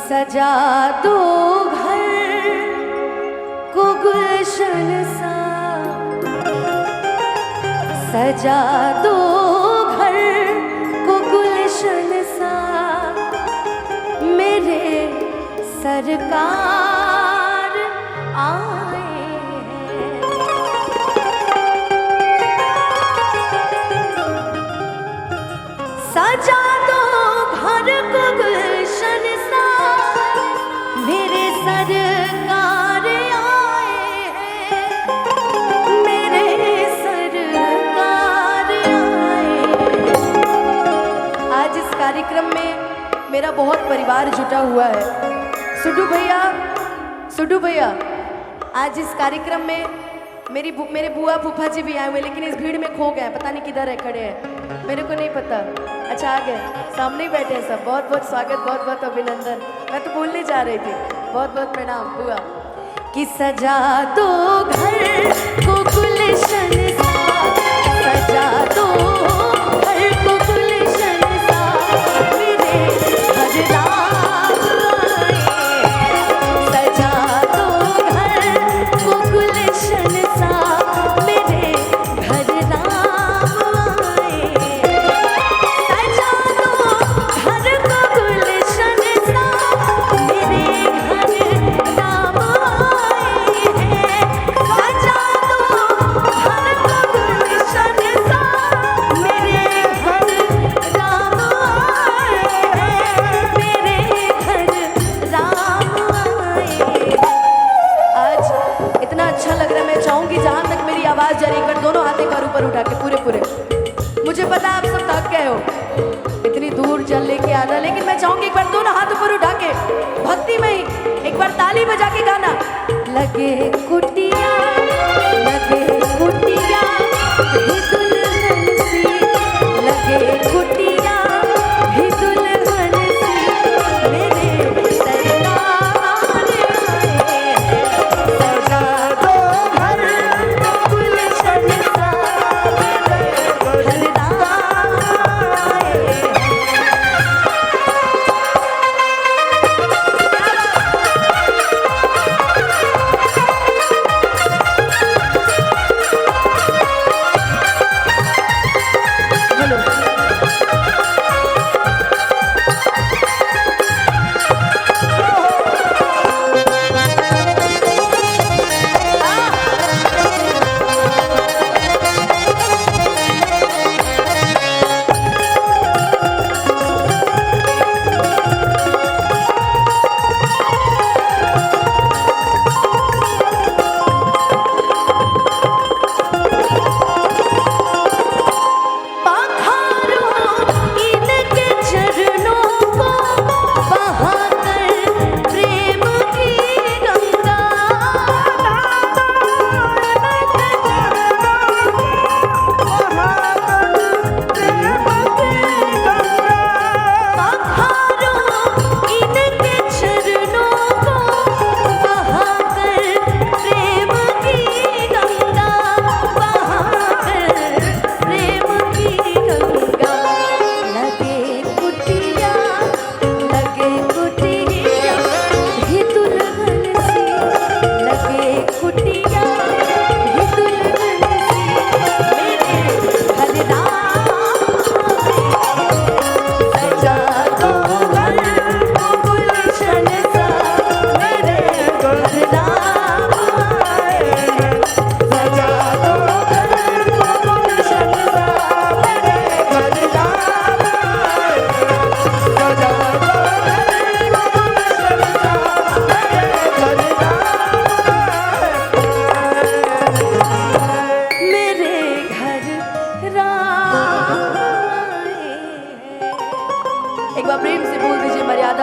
सजा दो घर को गुलशन सा, सजा दो घर को गुलशन सा, मेरे सरकार आए हैं। सजा दो घर को गुलशन सा, मेरे सरकार आए हैं, मेरे सरकार आए हैं। आज इस कार्यक्रम में मेरा बहुत परिवार जुटा हुआ है। सुडू भैया आज इस कार्यक्रम में मेरे बुआ फूफा जी भी आए हुए, लेकिन इस भीड़ में खो गए, पता नहीं किधर है खड़े हैं, मेरे को नहीं पता। अच्छा आ गए, सामने ही बैठे हैं सब। बहुत बहुत स्वागत, बहुत बहुत अभिनंदन। मैं तो बोलने जा रही थी, बहुत बहुत प्रणाम बुआ। कि सजा दो घर को गुलशन सा, सजा दो घर को गुलशन सा, मेरे हर रात आए। सजा दो घर को गुलशन सा, मेरे घर राम आए। सजा दो घर को गुलशन सा, मेरे घर राम आए हैं। सजा दो घर को गुलशन सा, मेरे घर राम आए हैं, मेरे घर राम आए हैं। आज इतना अच्छा लग रहा है, मैं चाहूंगी जहां तक मेरी आवाज जा रही, एक बार दोनों हाथ एक बार ऊपर उठा के पूरे। मुझे पता है आप सब थक गए हो इतनी दूर चल लेके आना, लेकिन मैं चाहूंगी एक बार दोनों हाथ ऊपर उठा के भक्ति में ही एक बार ताली बजा के गाना। लगे कुटिया, लगे कुटिया भी दुल्हन सी, लगे कुटिया भी दुल्हन सी, मेरे सरकार आए हैं। सजा दो घर को गुलशन सा, मेरे घर राम आए हैं।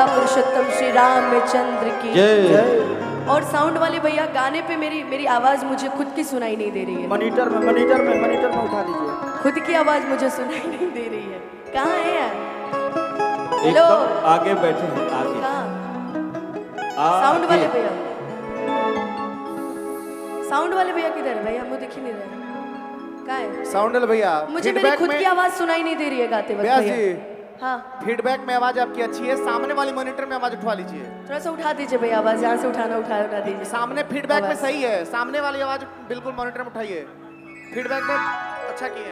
पुरुषोत्तम श्री रामचंद्र की जय। और साउंड वाले भैया गाने पे मेरी आवाज मुझे खुद की सुनाई नहीं दे रही है। मॉनिटर में उठा दीजिए। खुद की आवाज मुझे सुनाई नहीं दे रही है। कहाँ है यार? हेलो, आगे बैठे हैं आगे। कहाँ? साउंड वाले भैया, साउंड वाले भैया किधर है? भैया मुझे दिख ही नहीं रहा। कहाँ है साउंड वाले भैया? मुझे मेरी खुद की आवाज सुनाई नहीं दे रही है गाते वक्त। हाँ फीडबैक में आवाज आपकी अच्छी है, सामने वाली मॉनिटर में आवाज उठवा लीजिए। थोड़ा सा उठा दीजिए भैया आवाज, जहाँ से उठा दीजिए। सामने फीडबैक में आवाज। सही है, सामने वाली आवाज बिल्कुल मॉनिटर में उठाइए। फीडबैक में अच्छा किए।